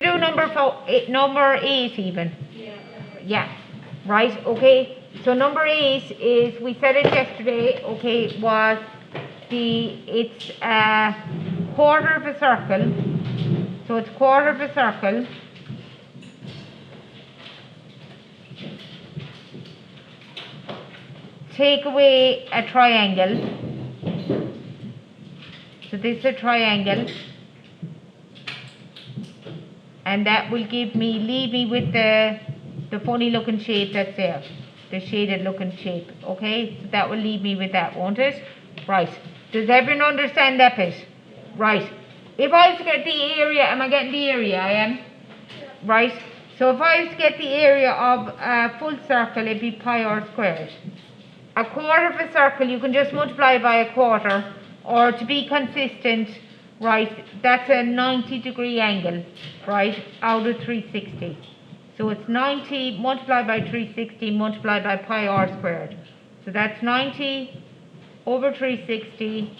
to do number 8 even? Yeah. Right, okay. So number 8 is, we said it yesterday, okay, was it's a quarter of a circle. So it's quarter of a circle. Take away a triangle. So this is a triangle. And that will leave me with the funny looking shape that's there. The shaded looking shape. Okay? So that will leave me with that, won't it? Right. Does everyone understand that bit? Right. If I was to get the area, am I getting the area? I am. Right. So if I was to get the area of a full circle, it'd be pi r squared. A quarter of a circle, you can just multiply by a quarter, or to be consistent, right, that's a 90-degree angle, right, out of 360. So it's 90 multiplied by 360 multiplied by pi r squared. So that's 90 over 360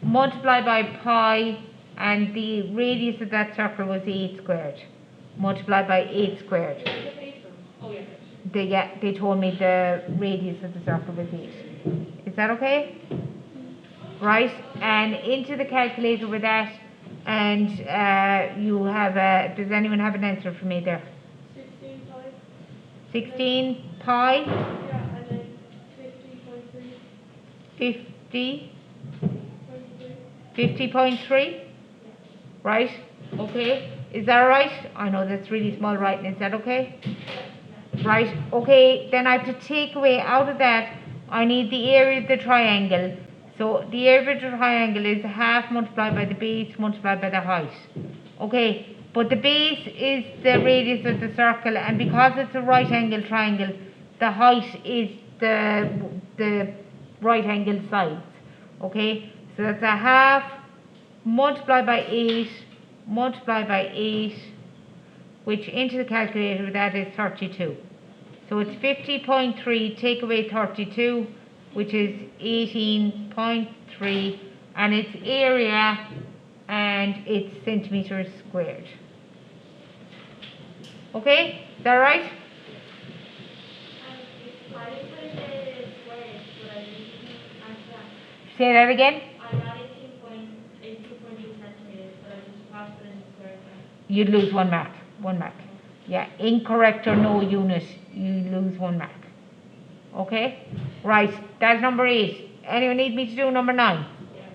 multiplied by pi, and the radius of that circle was 8 squared, multiplied by 8 squared. They told me the radius of the circle was 8. Is that okay? Right, and into the calculator with that, and you have does anyone have an answer for me there? 16 pi. 16 pi? Yeah, and then 50.3. 50.3? Right, okay. Is that right? I know that's really small writing. Is that okay? Right, okay, then I have to take away out of that, I need the area of the triangle. So the area of the triangle is half multiplied by the base multiplied by the height. Okay, but the base is the radius of the circle, and because it's a right angle triangle, the height is the right angle sides. Okay, so that's a half multiplied by 8 multiplied by 8, which into the calculator that is 32. So it's 50.3, take away 32, which is 18.3, and it's area, and it's centimeters squared. Okay, is that right? Say that again. I got 2.2 centimeters, but I just passed it in the square. You'd lose 1 mark. 1 mark. Yeah, incorrect or no unit, you lose 1 mark. Okay? Right, that's number 8. Anyone need me to do number 9? Yeah.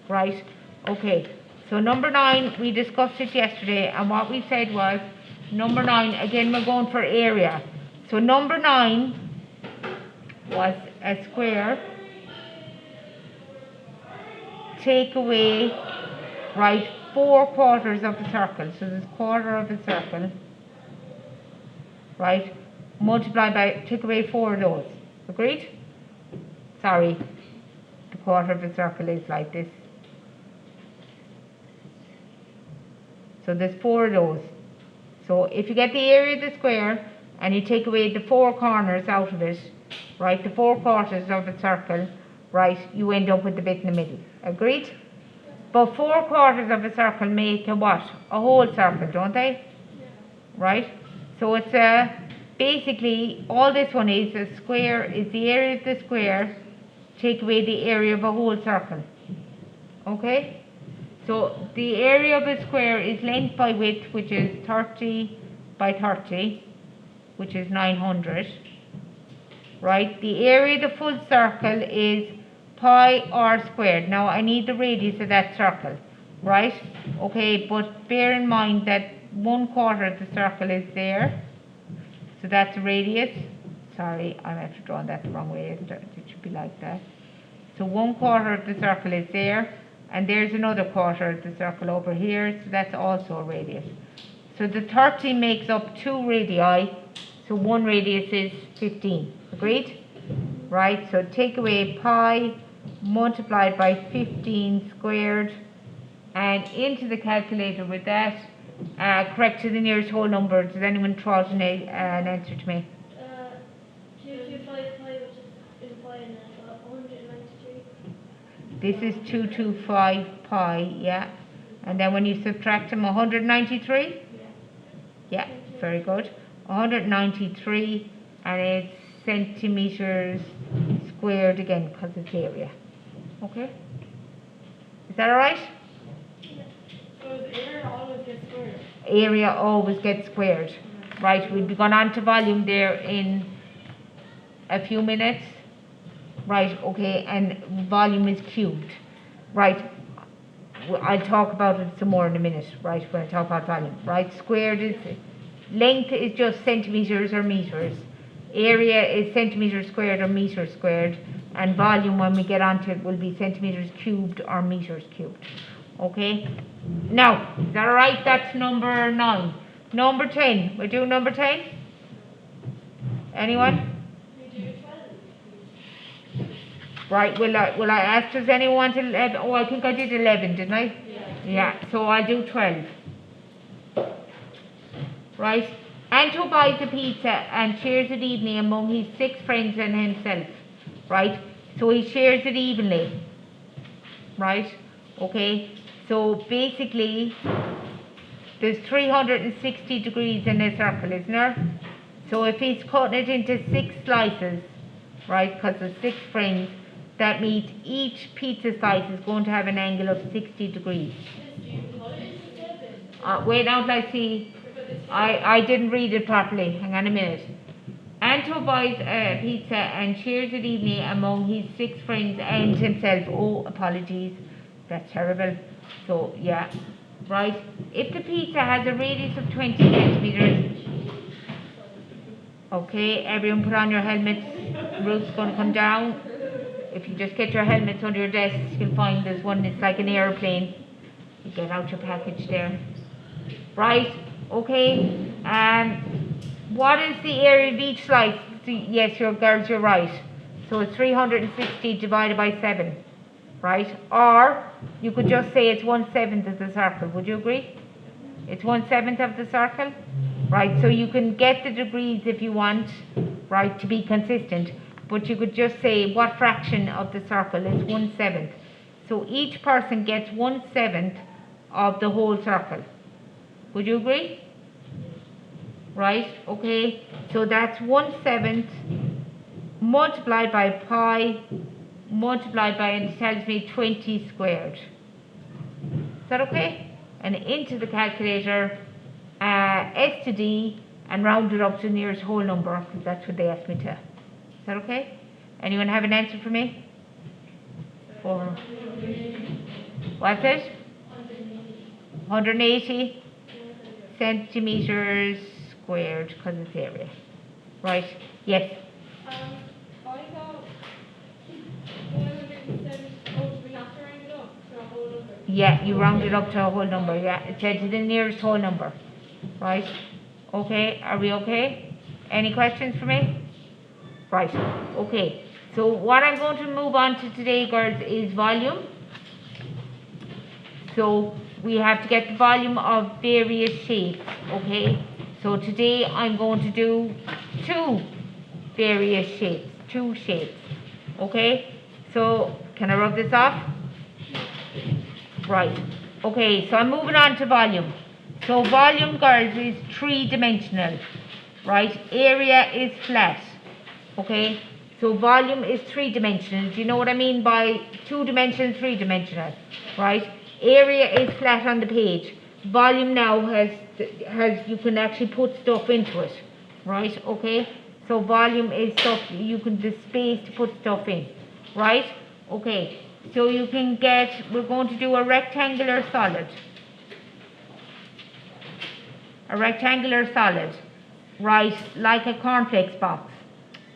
Right, okay. So number 9, we discussed it yesterday, and what we said was, number 9, again we're going for area. So number 9 was a square, take away, right, 4 quarters of the circle. So there's a quarter of a circle, right, multiply by, take away 4 of those. Agreed? Sorry, the quarter of a circle is like this. So there's 4 of those. So if you get the area of the square and you take away the 4 corners out of it, right, the 4 quarters of a circle, right, you end up with the bit in the middle. Agreed? But 4 quarters of a circle make a what? A whole circle, don't they? Yeah. Right? So it's basically, all this one is a square, is the area of the square, take away the area of a whole circle. Okay? So the area of a square is length by width, which is 30 by 30, which is 900. Right? The area of the full circle is pi r squared. Now I need the radius of that circle. Right? Okay, but bear in mind that 1 quarter of the circle is there. So that's the radius. Sorry, I'm actually drawing that the wrong way. It should be like that. So 1 quarter of the circle is there, and there's another quarter of the circle over here, so that's also a radius. So the 30 makes up 2 radii, so 1 radius is 15. Agreed? Right, so take away pi multiplied by 15 squared, and into the calculator with that, correct to the nearest whole number. Does anyone throw out an answer to me? 225 pi, which is implying 193. This is 225 pi, yeah. And then when you subtract them, 193? Yeah, very good. 193, and it's centimeters squared again because it's area. Okay? Is that alright? So the area always gets squared. Area always gets squared. Right, we'll be going on to volume there in a few minutes. Right, okay, and volume is cubed. Right, I'll talk about it some more in a minute, right, when I talk about volume. Right, squared is, length is just centimeters or meters. Area is centimeters squared or meters squared. And volume, when we get onto it, will be centimeters cubed or meters cubed. Okay? Now, is that alright? That's number 9. Number 10. We're doing number 10? Anyone? We do 12. Right, will I ask, does anyone want 11? Oh, I think I did 11, didn't I? Yeah, so I'll do 12. Right? Anto buys a pizza and shares it evenly among his 6 friends and himself. Right? So he shares it evenly. Right? Okay? So basically, there's 360 degrees in a circle, isn't there? So if he's cutting it into 6 slices, right, because there's 6 friends, that means each pizza slice is going to have an angle of 60 degrees. Wait now till I see. I didn't read it properly. Hang on a minute. Anto buys a pizza and shares it evenly among his 6 friends and himself. Oh, apologies. That's terrible. So, yeah. Right. If the pizza has a radius of 20 centimeters. Okay, everyone put on your helmets. Ruth's going to come down. If you just get your helmets under your desks, you'll find there's one that's like an aeroplane. You get out your package there. Right, okay. What is the area of each slice? Yes, girls, you're right. So it's 360 divided by 7. Right? Or you could just say it's 1/7 of the circle. Would you agree? It's 1/7 of the circle. Right, so you can get the degrees if you want, right, to be consistent. But you could just say what fraction of the circle is 1/7. So each person gets 1/7 of the whole circle. Would you agree? Right, okay. So that's 1/7 multiplied by pi multiplied by, and it tells me 20 squared. Is that okay? And into the calculator, S to D, and round it up to the nearest whole number, because that's what they asked me to. Is that okay? Anyone have an answer for me? For what's it? 180 centimeters squared, because it's area. Right? Yes. I thought 107. Oh, we have to round it up to a whole number. Yeah, you round it up to a whole number. Yeah, it said to the nearest whole number. Right? Okay, are we okay? Any questions for me? Right, okay. So what I'm going to move on to today, girls, is volume. So we have to get the volume of various shapes, okay? So today I'm going to do 2 various shapes, 2 shapes, okay? So can I rub this off? Right, okay, so I'm moving on to volume. So volume, girls, is 3-dimensional, right? Area is flat, okay? So volume is 3-dimensional. Do you know what I mean by 2-dimensional, 3-dimensional, right? Area is flat on the page. Volume now has you can actually put stuff into it, right? Okay? So volume is stuff, you can, the space to put stuff in, right? Okay, so you can get, we're going to do a rectangular solid. A rectangular solid, right, like a cornflakes box,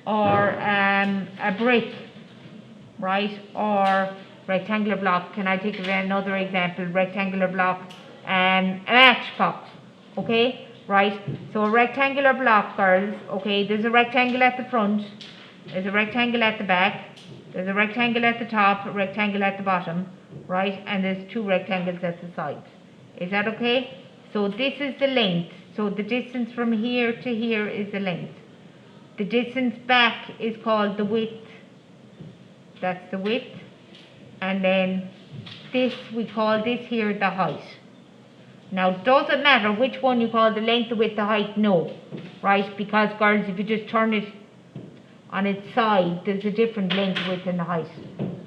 or a brick, right, or rectangular block. Can I take another example? Rectangular block, a matchbox, okay, right. So a rectangular block, girls, okay, there's a rectangle at the front, there's a rectangle at the back, there's a rectangle at the top, a rectangle at the bottom, right, and there's 2 rectangles at the sides. Is that okay? So this is the length. So the distance from here to here is the length. The distance back is called the width. That's the width. And then this, we call this here the height. Now, does it matter which one you call the length, the width, the height? No, right? Because girls, if you just turn it on its side, there's a different length, width and the height,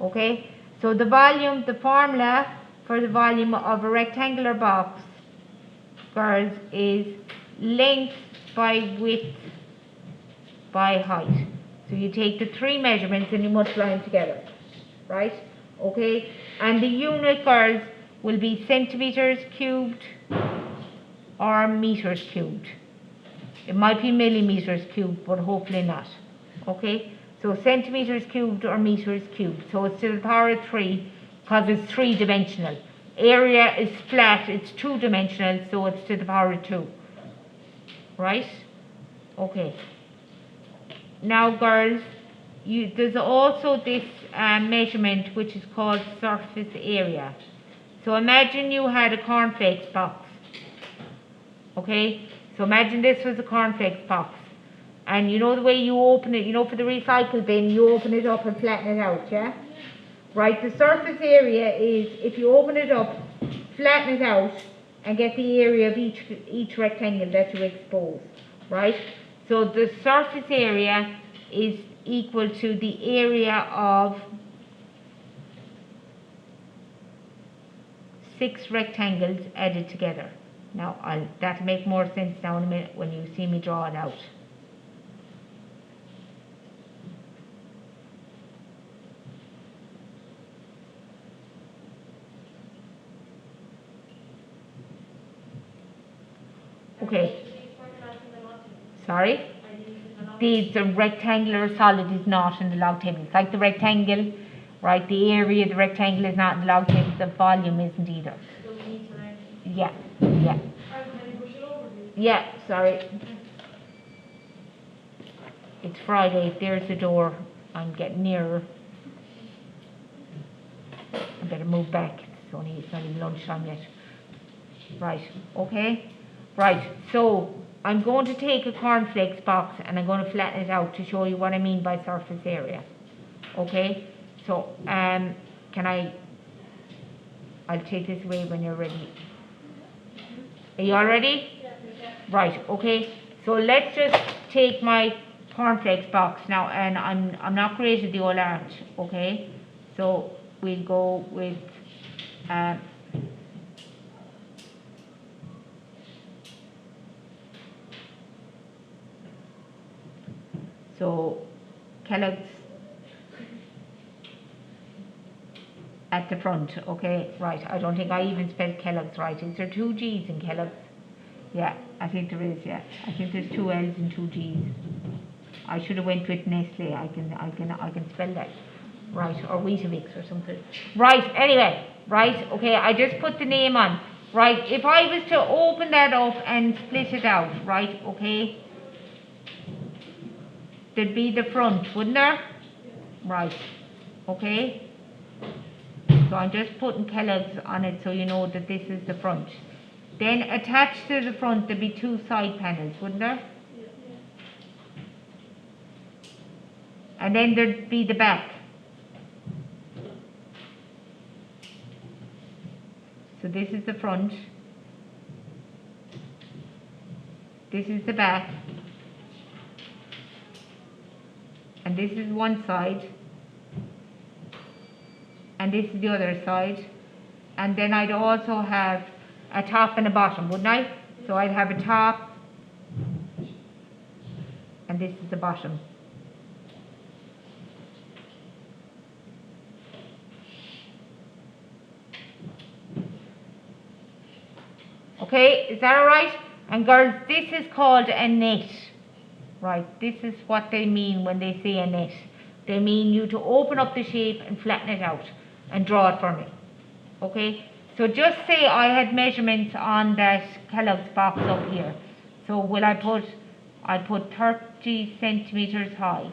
okay? So the volume, the formula for the volume of a rectangular box, girls, is length by width by height. So you take the three measurements and you multiply them together, right? Okay, and the unit, girls, will be centimeters cubed or meters cubed. It might be millimeters cubed, but hopefully not. Okay, so centimeters cubed or meters cubed. So it's to the power of 3 because it's 3-dimensional. Area is flat, it's 2-dimensional, so it's to the power of 2. Right? Okay. Now, girls, there's also this measurement which is called surface area. So imagine you had a cornflakes box. Okay? So imagine this was a cornflakes box. And you know the way you open it, you know, for the recycle bin, you open it up and flatten it out, yeah? Right, the surface area is, if you open it up, flatten it out, and get the area of each rectangle that you expose, right? So the surface area is equal to the area of 6 rectangles added together. Now, that'll make more sense now in a minute when you see me draw it out. Okay. Sorry? The rectangular solid is not in the log table. It's like the rectangle, right? The area of the rectangle is not in the log table. The volume isn't either. So we need to learn. Yeah, yeah. Yeah, sorry. It's Friday. There's the door. I'm getting nearer. I better move back. It's not even lunchtime yet. Right, okay? Right, so I'm going to take a cornflakes box and I'm going to flatten it out to show you what I mean by surface area. Okay? So, I'll take this away when you're ready. Are you all ready? Yeah. Right, okay. So let's just take my cornflakes box now, and I'm not creating the whole art, okay? So we'll go with so Kellogg's at the front, okay? Right, I don't think I even spelled Kellogg's right. Is there 2 G's in Kellogg's? Yeah, I think there is, yeah. I think there's 2 L's and 2 G's. I should have went with Nestle. I can spell that. Right, or Weetabix or something. Right, anyway, right, okay, I just put the name on. Right, if I was to open that up and split it out, right, okay, there'd be the front, wouldn't there? Right, okay. So I'm just putting Kellogg's on it so you know that this is the front. Then attached to the front there'd be 2 side panels, wouldn't there? And then there'd be the back. So this is the front. This is the back. And this is one side. And this is the other side. And then I'd also have a top and a bottom, wouldn't I? So I'd have a top. And this is the bottom. Okay, is that alright? And girls, this is called a net. Right, this is what they mean when they say a net. They mean you to open up the shape and flatten it out and draw it for me. Okay, so just say I had measurements on that Kellogg's box up here. So will I put 30 centimeters high.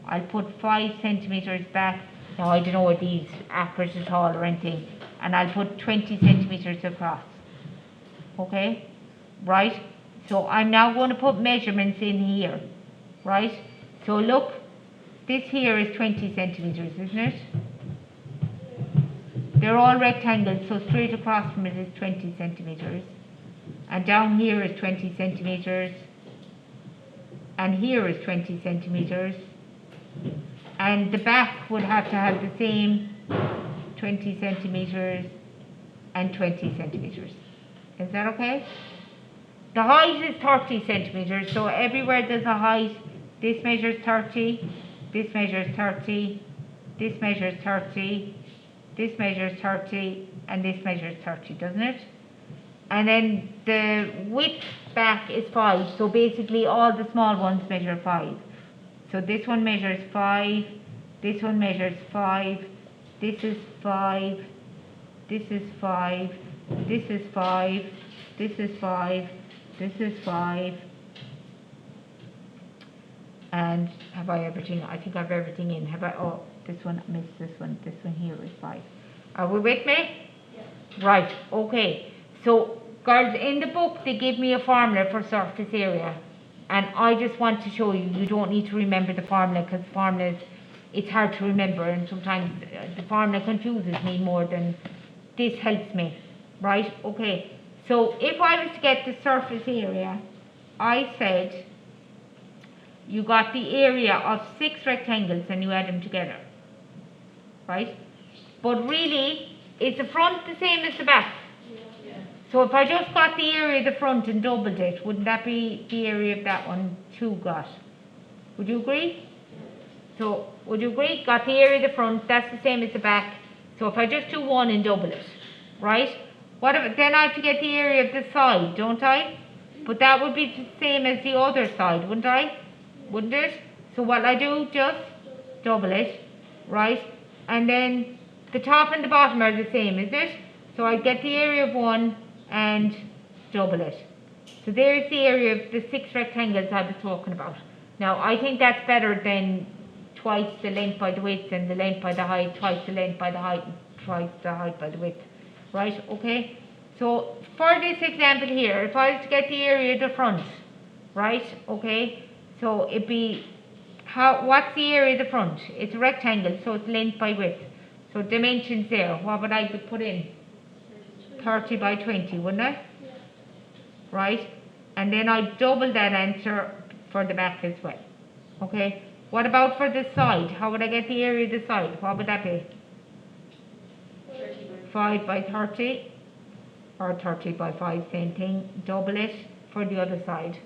I'll put 5 centimeters back. Now I don't know what these accurate at all or anything. And I'll put 20 centimeters across. Okay, right? So I'm now going to put measurements in here, right? So look, this here is 20 centimeters, isn't it? they're all rectangles, so straight across from it is 20 centimetres. And down here is 20 centimetres. And here is 20 centimetres. And the back would have to have the same 20 centimetres and 20 centimetres. Is that okay? The height is 30 centimetres, so everywhere there's a height, this measures 30, this measures 30, this measures 30, this measures 30, and this measures 30, doesn't it? And then the width back is 5, so basically all the small ones measure 5. So this one measures 5, this one measures 5, this is 5, this is 5, this is 5, this is 5, this is 5, and have I everything? I think I have everything in. Have I? Oh, this one missed this one. This one here is 5. Are we with me? Yeah. Right, okay. So, girls, in the book they give me a formula for surface area. And I just want to show you, you don't need to remember the formula, because formulas, it's hard to remember, and sometimes the formula confuses me more than this helps me. Right, okay. So, if I was to get the surface area, I said you got the area of 6 rectangles and you add them together. Right? But really, is the front the same as the back? Yeah. So if I just got the area of the front and doubled it, wouldn't that be the area of that one too got? Would you agree? So, would you agree? Got the area of the front, that's the same as the back. So if I just do 1 and double it, right? Then I have to get the area of the side, don't I? But that would be the same as the other side, wouldn't I? Wouldn't it? So what I do, just double it, right? And then the top and the bottom are the same, is it? So I get the area of 1 and double it. So there's the area of the 6 rectangles I was talking about. Now I think that's better than twice the length by the width and the length by the height, twice the length by the height, and twice the height by the width. Right, okay? So for this example here, if I was to get the area of the front, right, okay? So it'd be, what's the area of the front? It's a rectangle, so it's length by width. So dimensions there, what would I put in? 30 by 20, wouldn't I? Yeah. Right? And then I double that answer for the back as well. Okay? What about for the side? How would I get the area of the side? What would that be? 5 by 30, or 30 by 5, same thing. Double it for the other side.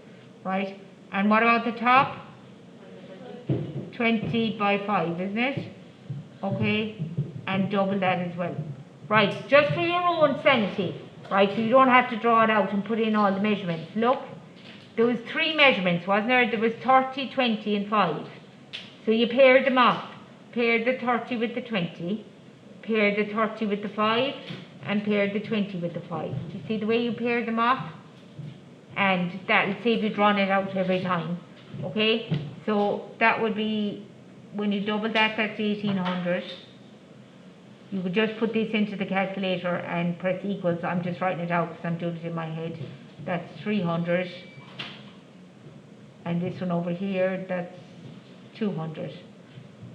Right? And what about the top? 20 by 5, isn't it? Okay, and double that as well. Right, just for your own sanity, right, so you don't have to draw it out and put in all the measurements. Look, there was 3 measurements, wasn't there? There was 30, 20 and 5. So you paired them off. Paired the 30 with the 20, paired the 30 with the 5, and paired the 20 with the 5. Do you see the way you pair them off? And that'll save you drawing it out every time. Okay, so that would be, when you double that, that's 1800. You could just put this into the calculator and press equals. I'm just writing it out because I'm doing it in my head. That's 300. And this one over here, that's 200.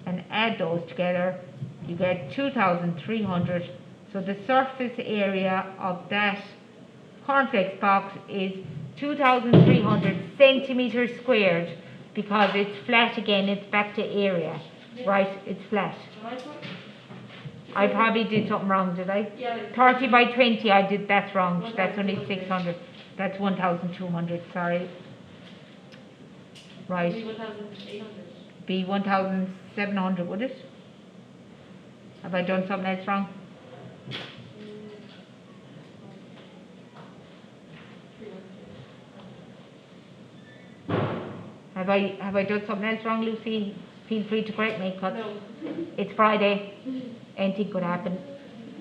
And add those together, you get 2,300. So the surface area of that cornflakes box is 2,300 centimetres squared, because it's flat again, it's back to area, right? It's flat. I probably did something wrong, did I? Yeah. 30 by 20, I did, that's wrong, that's only 600, that's 1,200, sorry. Right, 1,800. be 1,700, would it? Have I done something else wrong? Have I done something else wrong, Lucy? Feel free to correct me, because No. it's Friday, anything could happen.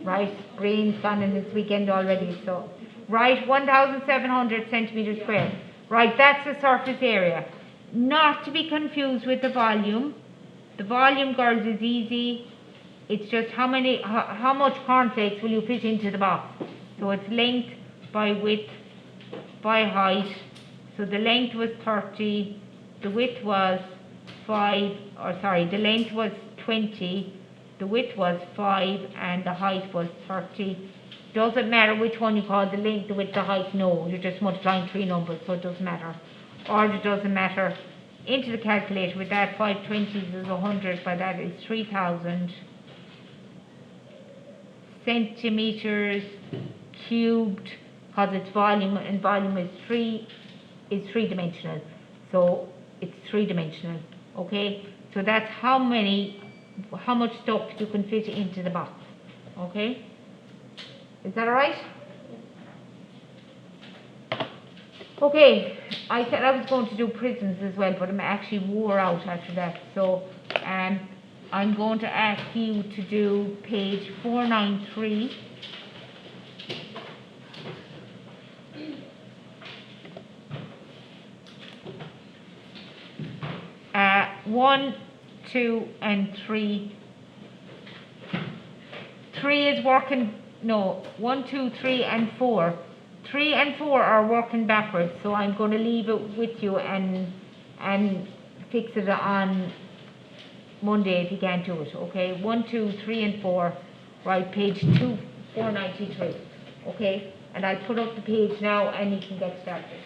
Right, rain's gone in this weekend already, so. Right, 1,700 centimetres squared. Right, that's the surface area. Not to be confused with the volume. The volume, girls, is easy. It's just how much cornflakes will you fit into the box. So it's length by width by height. So the length was 30, the width was the length was 20, the width was 5 and the height was 30. Doesn't matter which one you call the length, the width, the height, no, you're just multiplying three numbers, so it doesn't matter. Order doesn't matter. Into the calculator with that, 5/20 is 100, by that is 3,000 centimeters cubed, because it's volume, and volume is three-dimensional, so it's three-dimensional, okay? So that's how much stuff you can fit into the box, okay? Is that all right? Okay, I said I was going to do prisms as well, but I'm actually wore out after that. So I'm going to ask you to do page 493. One, 2, and 3. 3 is working, no, 1, 2, 3, and 4. 3 and 4 are working backwards, so I'm going to leave it with you and fix it on Monday if you can't do it, okay? 1, 2, 3, and 4, right, page 493, okay? And I'll put up the page now and you can get started.